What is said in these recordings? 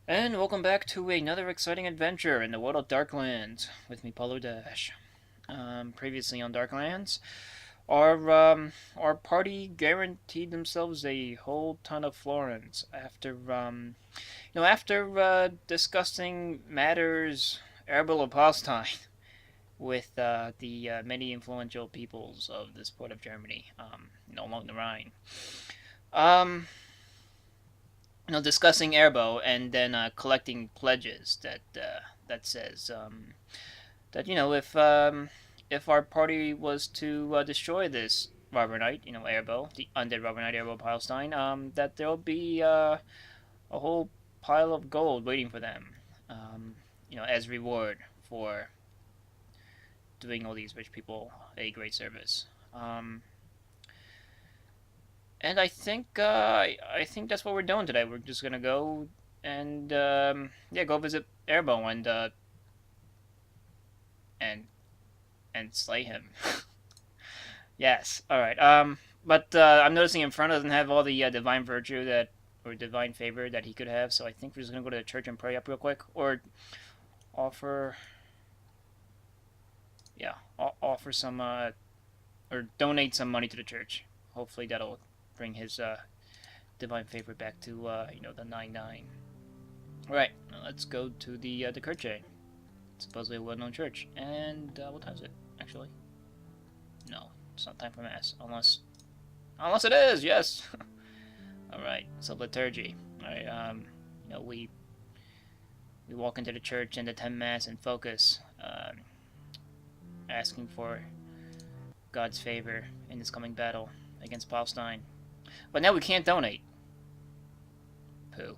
And welcome back to another exciting adventure in the world of Darklands with me, PolarDash. Previously on Darklands, our party guaranteed themselves a whole ton of florins after discussing matters herbal of Palestine with the many influential peoples of this part of Germany, along the Rhine. Um, Discussing Airbo and then collecting pledges that says that if our party was to destroy this Robber Knight, Airbo, the undead Robber Knight Airbo Palestine, that there'll be a whole pile of gold waiting for them, as reward for doing all these rich people a great service. And I think that's what we're doing today. We're just gonna go and go visit Airbo and and slay him. Yes. All right. But I'm noticing Inferno doesn't have all the divine virtue that or divine favor that he could have. So I think we're just gonna go to the church and pray up real quick, or offer, yeah, offer some or donate some money to the church. Hopefully that'll bring his divine favor back to the 9-9. Right. Let's go to the Kirche. Supposedly a well-known church. And what time is it? Actually, no, it's not time for mass. Unless it is. Yes. All right. So liturgy. All right. We walk into the church and attend mass and focus, asking for God's favor in this coming battle against Palestine. But now we can't donate. Pooh.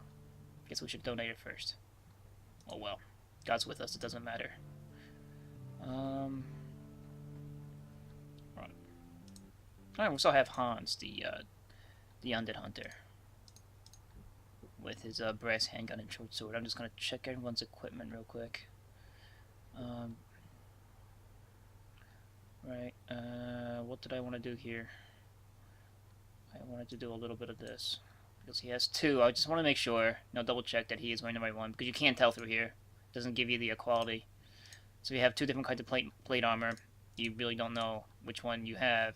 Guess we should donate it first. Oh well. God's with us, it doesn't matter. Right. Alright, we still have Hans, the undead hunter. With his brass handgun and short sword. I'm just gonna check everyone's equipment real quick. Right, what did I want to do here? I wanted to do a little bit of this. Because he has two, I just want to make sure, double check that he is wearing the right one. Because you can't tell through here. It doesn't give you the equality. So you have two different kinds of plate armor. You really don't know which one you have,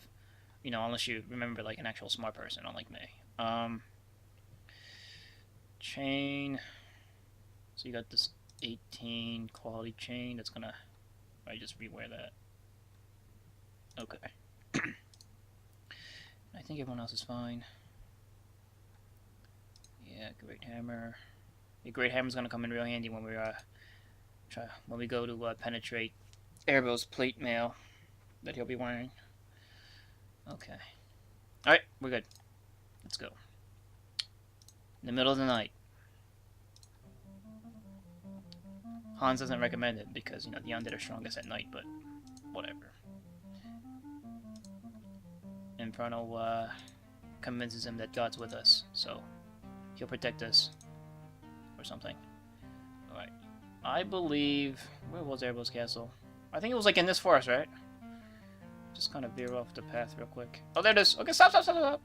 unless you remember like an actual smart person, unlike me. Chain. So you got this 18 quality chain. That's gonna, I just rewear that. Okay. I think everyone else is fine. Yeah, great hammer. The great hammer's gonna come in real handy when we go to penetrate Airbo's plate mail that he'll be wearing. Okay. All right, we're good. Let's go. In the middle of the night. Hans doesn't recommend it because the undead are strongest at night, but whatever. Inferno convinces him that God's with us, so he'll protect us or something. Alright. I believe... Where was Airbo's castle? I think it was like in this forest, right? Just kind of veer off the path real quick. Oh, there it is! Okay, stop! I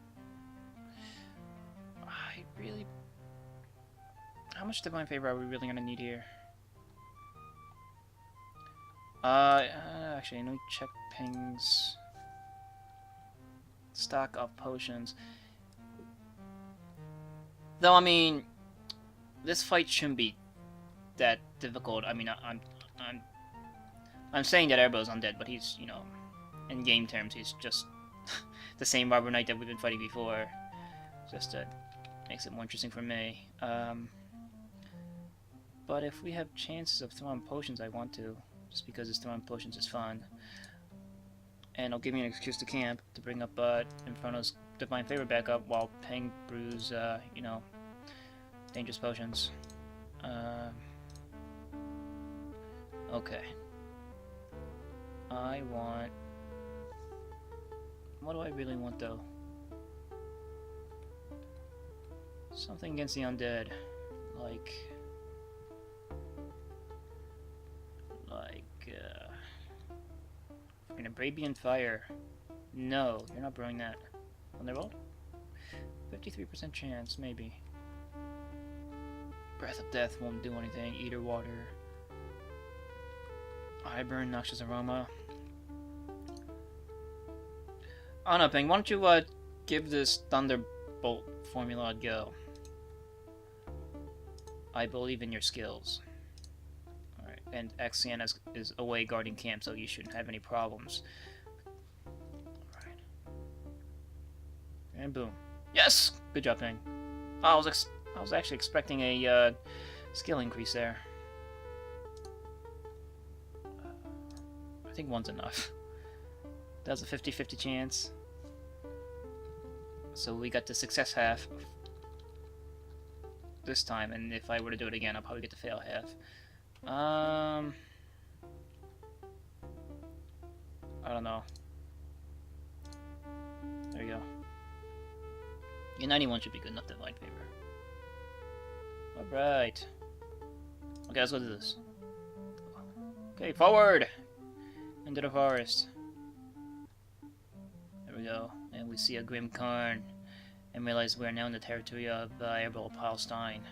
really... How much divine favor are we really gonna need here? Actually, let me check pings. Stock of potions. Though, I mean, this fight shouldn't be that difficult. I mean, I'm saying that Airbo's undead, but he's, in game terms, he's just the same Barber Knight that we've been fighting before. Just makes it more interesting for me. But if we have chances of throwing potions, I want to, just because this throwing potions is fun. And it'll give me an excuse to camp, to bring up Inferno's Divine Favor back up while Peng brews, dangerous potions. Okay. I want... What do I really want, though? Something against the undead. Like... An Arabian Fire. No, you're not brewing that. On the roll? 53% chance, maybe. Breath of Death won't do anything. Eater Water. Eye Burn, Noxious Aroma. I don't know, Ping. Why don't you give this Thunderbolt formula a go? I believe in your skills. Alright, and Axian is away guarding camp, so you shouldn't have any problems. Alright. And boom. Yes! Good job, Ping. I was actually expecting a skill increase there. I think one's enough. That was a 50-50 chance. So we got the success half this time, and if I were to do it again, I'll probably get the fail half. I don't know. There you go. Your 91 should be good enough to Divine Favor. Alright. Okay, let's go do this. Okay, forward! Into the forest. There we go. And we see a Grim Karn. And realize we're now in the territory of Erebel Palestine.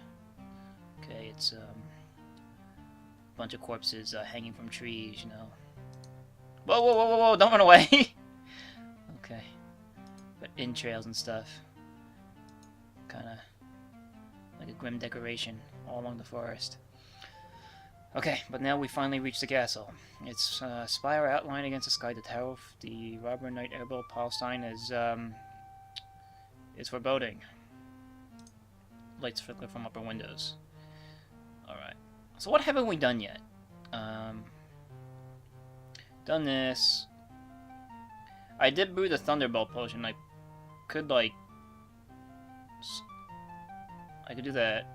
Okay, it's a bunch of corpses hanging from trees, you know. Whoa, whoa, whoa, whoa, whoa, don't run away! Okay. But entrails and stuff. Kinda like a grim decoration all along the forest. Okay, but now we finally reach the castle. Its spire outlined against the sky. The tower of the Robber Knight Erebel Palestine is foreboding. Lights flicker from upper windows. Alright. So what haven't we done yet? Done this. I did brew the Thunderbolt potion. I could, like... I could do that.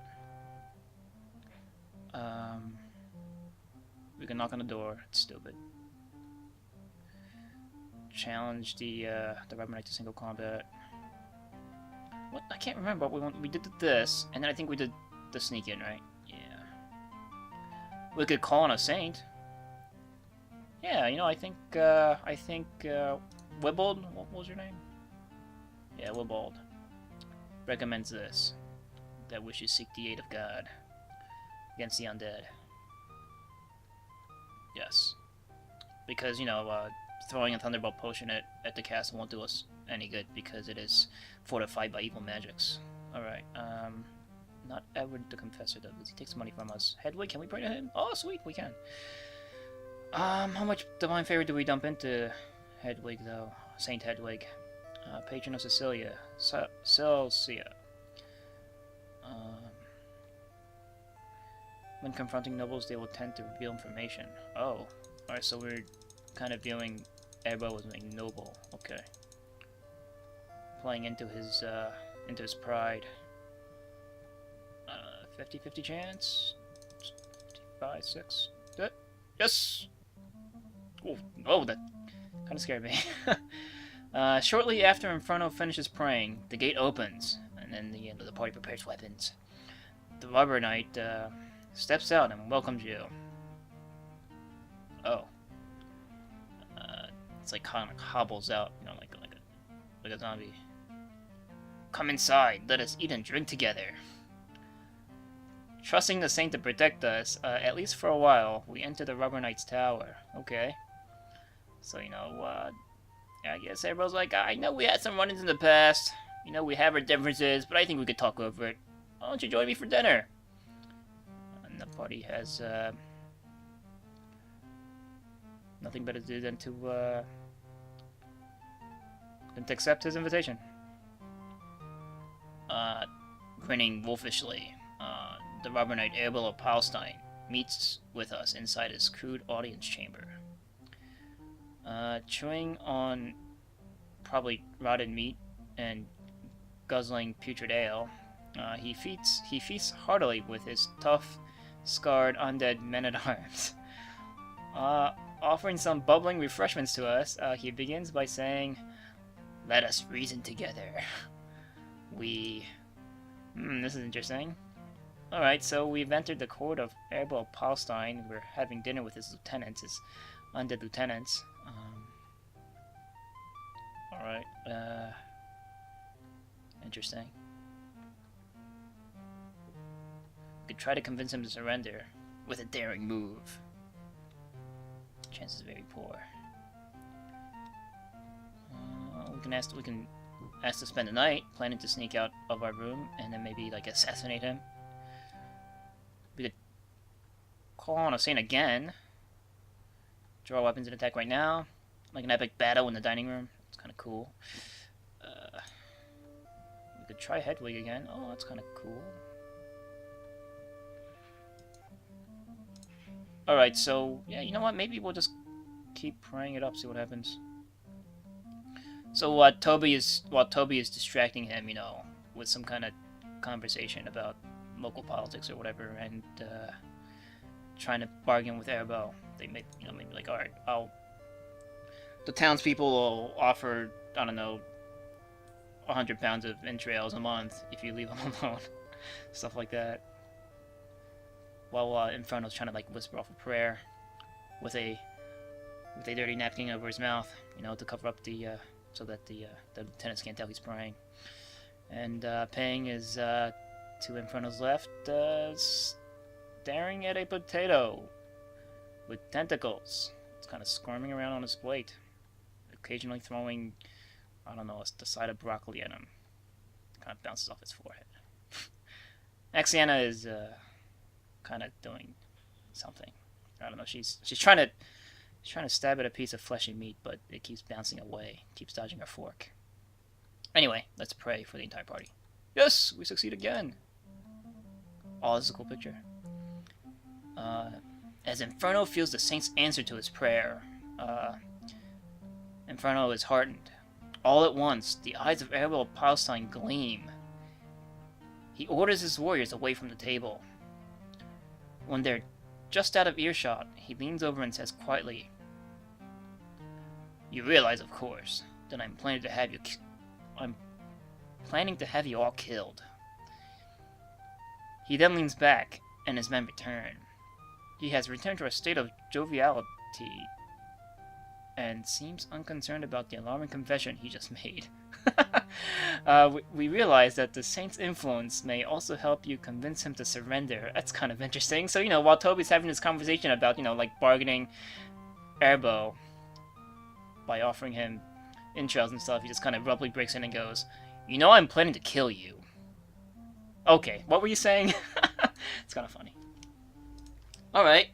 We can knock on the door. It's stupid. Challenge the Robber Knight to single combat. What? I can't remember what we want. We did this, and then I think we did the sneak in, right? Yeah. We could call on a saint. Yeah, you know, I think Wibold, what was your name? Yeah, Wibold. Recommends this. That wishes seek the aid of God against the undead. Yes. Because, you know, throwing a Thunderbolt potion at the castle won't do us any good because it is fortified by evil magics. Alright, not Edward the Confessor though, because he takes money from us. Hedwig, can we pray to him? Oh, sweet, we can. How much Divine Favor do we dump into Hedwig though? Saint Hedwig. Patron of Sicilia. Celsia. When confronting nobles, they will tend to reveal information. Oh, alright, so we're kind of viewing Erebel as being noble. Okay. Playing into his pride. 50-50 chance? 55, 6. Yes! Oh, that kind of scared me. Shortly after Inferno finishes praying, the gate opens, and then the party prepares weapons. The Robber Knight steps out and welcomes you. Oh. It's like kind of hobbles out, you know, like a zombie. Come inside, let us eat and drink together. Trusting the saint to protect us, at least for a while, we enter the Robber Knight's tower. Okay. So, you know, I guess everyone's like, I know we had some run-ins in the past. You know, we have our differences, but I think we could talk over it. Why don't you join me for dinner? And the party has, nothing better to do than to accept his invitation. Grinning wolfishly, the Robber Knight Erebel of Palestine meets with us inside his crude audience chamber. Chewing on probably rotted meat and guzzling putrid ale, he feasts heartily with his tough, scarred undead men-at-arms. Offering some bubbling refreshments to us, he begins by saying, "Let us reason together." This is interesting. Alright, so we've entered the court of Erebel Palestine. We're having dinner with his lieutenants, his undead lieutenants. Alright, interesting. We should try to convince him to surrender with a daring move. Chances very poor. We can ask to spend the night, planning to sneak out of our room and then maybe like assassinate him. We could call on a saint again. Draw weapons and attack right now. Like an epic battle in the dining room. It's kind of cool. We could try Hedwig again. Oh, that's kind of cool. Alright, so, yeah, you know what? Maybe we'll just keep praying it up, see what happens. So while Toby is distracting him, you know, with some kind of conversation about local politics or whatever, and trying to bargain with Erbo, they make, you know, maybe like, alright, the townspeople will offer, I don't know, 100 pounds of entrails a month if you leave them alone. Stuff like that. While Inferno's trying to like whisper off a prayer with a dirty napkin over his mouth, you know, to cover up the so that the lieutenants can't tell he's praying. And Pang is to Inferno's left, staring at a potato with tentacles. It's kind of squirming around on his plate, occasionally throwing, I don't know, the side of broccoli at him. It kind of bounces off his forehead. Axiana is kind of doing something. I don't know. She's trying to stab at a piece of fleshy meat, but it keeps bouncing away. Keeps dodging her fork. Anyway, let's pray for the entire party. Yes, we succeed again. Oh, this is a cool picture. As Inferno feels the saint's answer to his prayer, Inferno is heartened. All at once, the eyes of Erbil of Palestine gleam. He orders his warriors away from the table. When they're just out of earshot, he leans over and says quietly, "You realize, of course, that I'm planning to have you all killed." He then leans back, and his men return. He has returned to a state of joviality, and seems unconcerned about the alarming confession he just made. We realize that the saint's influence may also help you convince him to surrender. That's kind of interesting. So, you know, while Toby's having this conversation about, you know, like bargaining Erbo by offering him entrails and stuff, he just kind of abruptly breaks in and goes, "You know I'm planning to kill you." Okay, what were you saying? It's kind of funny. Alright.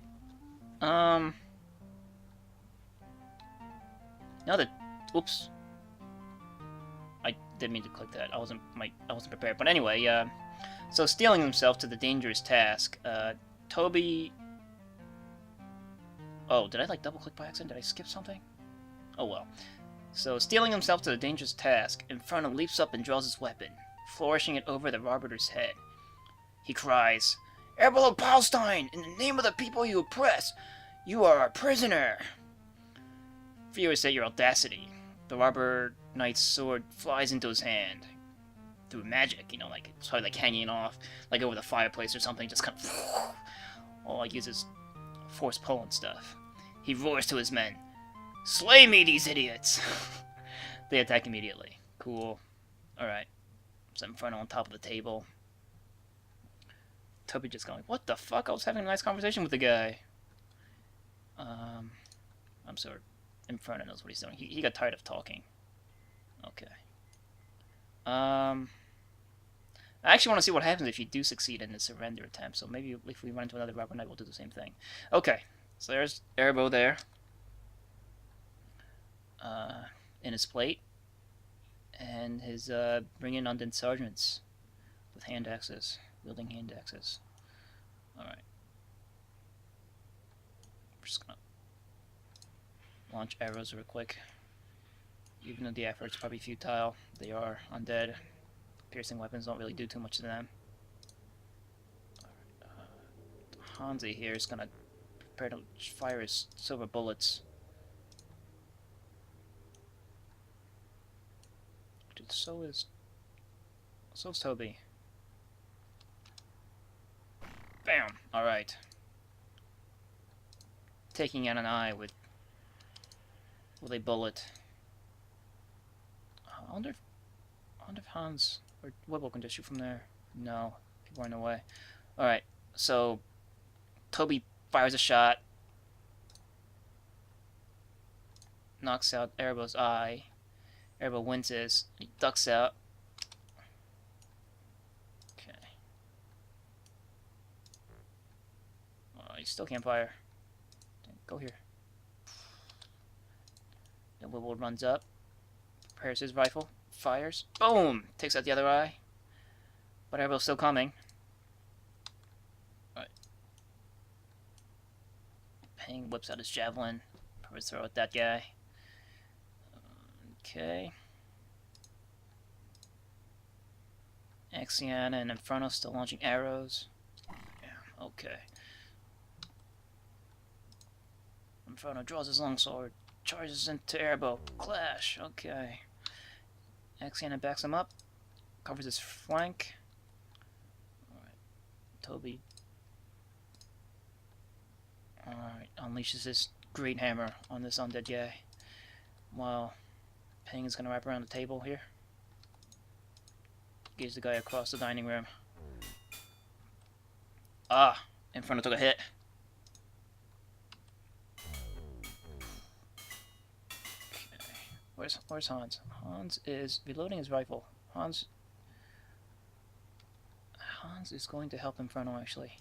Now that... Oops. I didn't mean to click that. I wasn't prepared. But anyway, so steeling himself to the dangerous task, Toby... Oh, did I like double click by accident? Did I skip something? Oh well. So, steeling himself to the dangerous task, Inferno leaps up and draws his weapon, flourishing it over the Raubritter's head. He cries, "Erbil of Palestine, in the name of the people you oppress, you are our prisoner!" Furious at your audacity, the robber knight's sword flies into his hand. Through magic, you know, like it's probably like hanging off, like over the fireplace or something, just kind of all like uses force pull and stuff. He roars to his men, "Slay me, these idiots!" They attack immediately. Cool. Alright. So Inferno on top of the table. Toby just going, "What the fuck? I was having a nice conversation with the guy." I'm sorry. Inferno knows what he's doing. He got tired of talking. Okay. I actually want to see what happens if you do succeed in the surrender attempt. So maybe if we run into another robber knight, we'll do the same thing. Okay. So there's Erbo there. In his plate. And his bringing undead sergeants with hand axes. Wielding hand axes. Alright. We're just gonna launch arrows real quick. Even though the effort's probably futile, they are undead. Piercing weapons don't really do too much to them. Hansi here is gonna prepare to fire his silver bullets. Dude, so's Toby. Bam! Alright. Taking out an eye with a bullet. I wonder if Hans or Whipple can just shoot from there. No, people are in the way. Alright, So Toby fires a shot, knocks out Erebel's eye. Erebel winces. He ducks out. Okay. Oh, he still can't fire. Go here. Then Wibble runs up, prepares his rifle, fires. Boom! Takes out the other eye. But Erebel's still coming. Alright. Ping whips out his javelin. Prepares to throw at that guy. Okay. Axiana and Inferno still launching arrows. Yeah, okay. Inferno draws his longsword, charges into Airbow. Clash, okay. Axiana backs him up, covers his flank. Alright, Toby. Alright, unleashes his great hammer on this undead guy. While Ping is gonna wrap around the table here. Gives the guy across the dining room. Ah! Inferno took a hit. Okay. Where's Hans? Hans is reloading his rifle. Hans is going to help Inferno actually.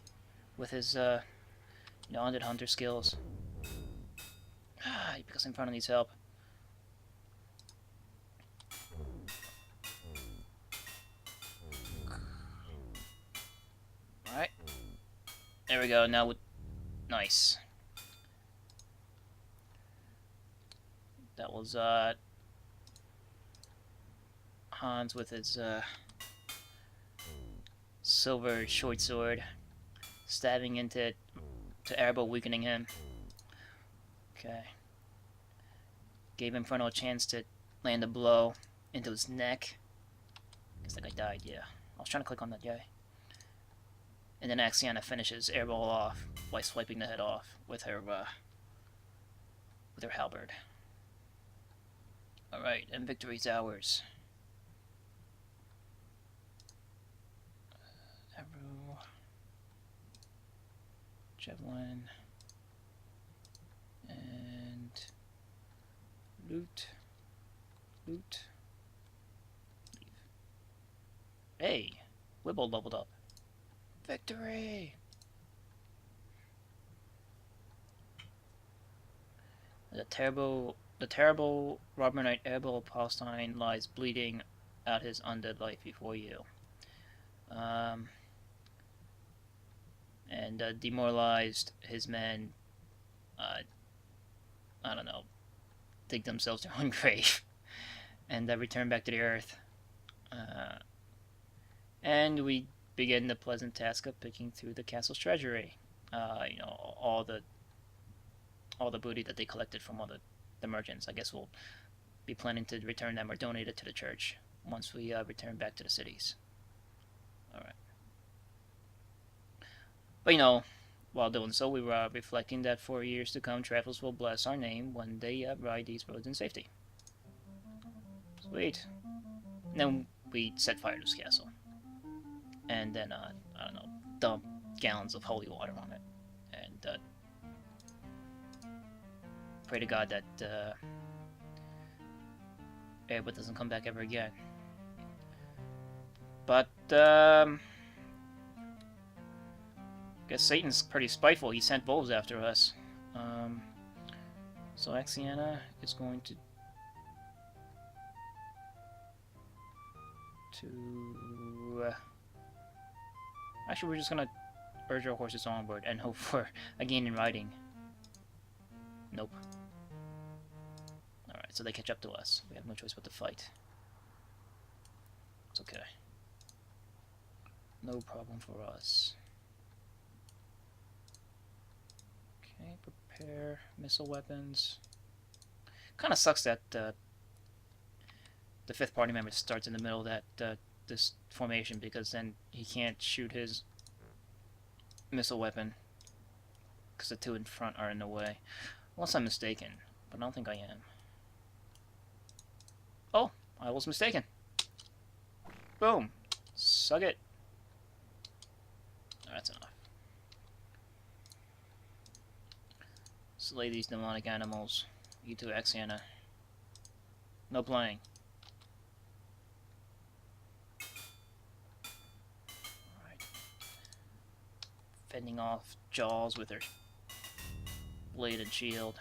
With his undead hunter skills. Because Inferno needs help. Alright. There we go, now with... Nice. That was, Hans with his, silver short sword. Stabbing into Erbo, weakening him. Okay. Gave Inferno a chance to land a blow into his neck. Guess that guy died, yeah. I was trying to click on that guy. And then Axiana finishes Airball off by swiping the head off with her halberd. Alright, and victory's ours. Arrow. Javelin. And loot. Loot. Leave. Hey! Wibble leveled up. Victory! The terrible Robber Knight Abel of Palestine lies bleeding out his undead life before you. And demoralized, his men, I don't know, dig themselves their own grave and return back to the earth. And we begin the pleasant task of picking through the castle's treasury. All the booty that they collected from all the merchants. I guess we'll be planning to return them or donate it to the church once we return back to the cities. Alright. But while doing so, we were reflecting that for years to come, travelers will bless our name when they ride these roads in safety. Sweet. And then we set fire to this castle. And then, I don't know, dump gallons of holy water on it. And pray to God that Erfurt doesn't come back ever again. But, I guess Satan's pretty spiteful. He sent wolves after us. So Axiana is going to actually, we're just gonna urge our horses onward and hope for a gain in riding. Nope. Alright, so they catch up to us. We have no choice but to fight. It's okay. No problem for us. Okay, prepare missile weapons. Kinda sucks that the fifth party member starts in the middle of that this formation, because then he can't shoot his missile weapon because the two in front are in the way. Unless I'm mistaken, but I don't think I am. Oh, I was mistaken. Boom. Suck it. That's enough. Slay these demonic animals. You too, Axiana. No playing. Alright. Fending off jaws with her blade and shield.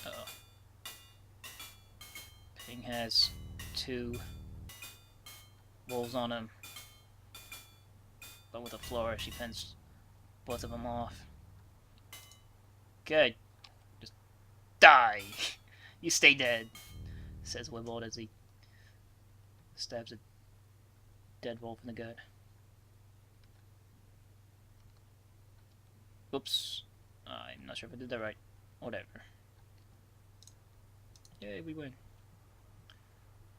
Uh-oh. King has 2 wolves on him. But with a flourish, he fends both of them off. Good. Just die! You stay dead, says Wibold as he stabs a dead wolf in the gut. Oops. I'm not sure if I did that right. Whatever. Yay, we win.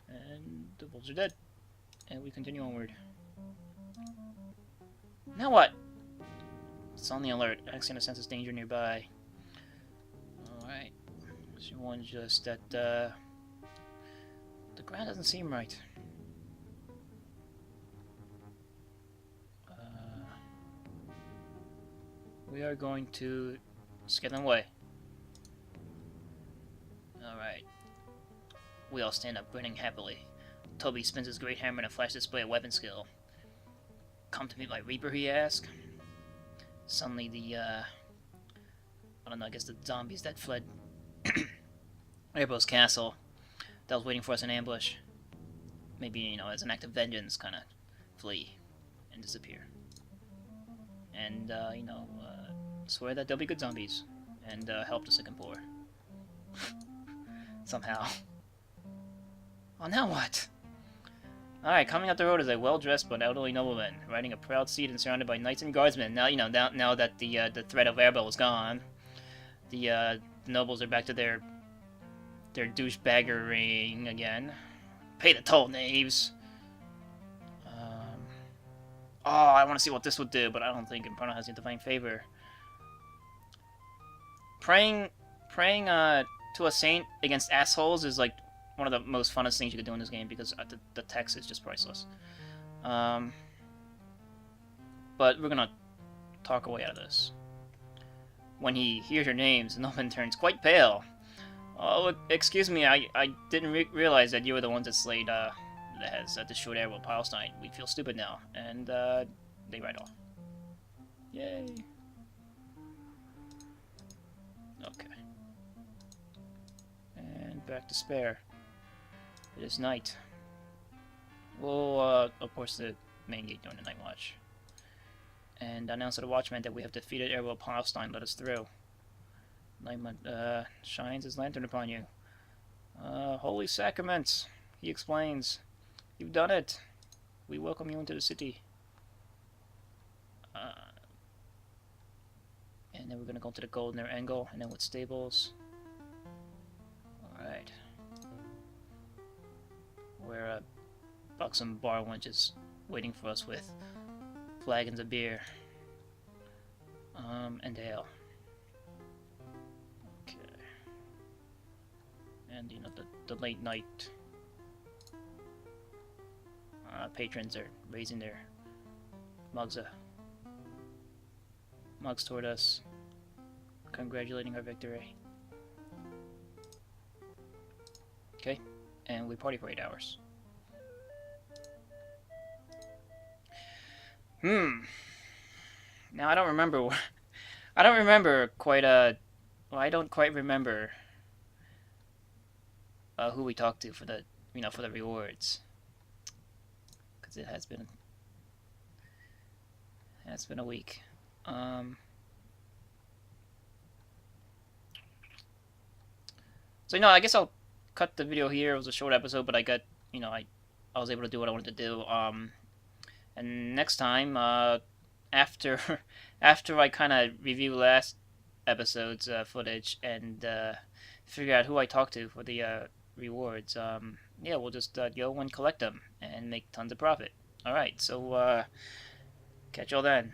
And the wolves are dead. And we continue onward. Now what? It's on the alert. Axiana senses danger nearby. Alright. She warns just that the ground doesn't seem right. We are going to scare them away. Alright. We all stand up, grinning happily. Toby spins his great hammer in a flash display of weapon skill. Come to meet my Reaper, he asks. Suddenly the, I don't know, I guess the zombies that fled Airbo's castle that was waiting for us in ambush. Maybe, you know, as an act of vengeance, kind of flee and disappear. And, you know, swear that they'll be good zombies and help the sick and poor. Somehow. Oh, now what? Alright, coming up the road is a well-dressed but elderly nobleman, riding a proud steed and surrounded by knights and guardsmen. Now, you know, now that the threat of Airbell is gone, the nobles are back to their douchebaggery again. Pay the toll, knaves! Oh, I want to see what this would do, but I don't think Inferno has the divine favor. Praying to a saint against assholes is like one of the most funnest things you could do in this game because the text is just priceless. But we're gonna talk our way out of this. When he hears your names, the nobleman turns quite pale. Oh, excuse me, I didn't realize that you were the ones that slayed that has destroyed Erfurt Palestine. We feel stupid now, and they ride off. Yay! Okay. And back to Speyer. It is night. We'll, of course, the main gate during the night watch. And announce to the watchman that we have defeated Erfurt Palestine. Let us through. Nightman shines his lantern upon you. Holy sacraments, he explains. You've done it. We welcome you into the city. And then we're gonna go to the Golden Angle, and then with stables. Alright. Where buxom bar wench is waiting for us with flagons of beer. And ale. Okay. And, you know, the late night patrons are raising their mugs toward us, congratulating our victory. Okay, and we party for 8 hours. Now I don't remember. I don't remember quite. Well, I don't quite remember who we talked to for the, you know, for the rewards. Because it has been a week. So, you know, I guess I'll cut the video here. It was a short episode, but I got, you know, I was able to do what I wanted to do. And next time, after I kind of review last episode's footage and figure out who I talked to for the rewards, yeah, we'll just go and collect them and make tons of profit. Alright, so catch y'all then.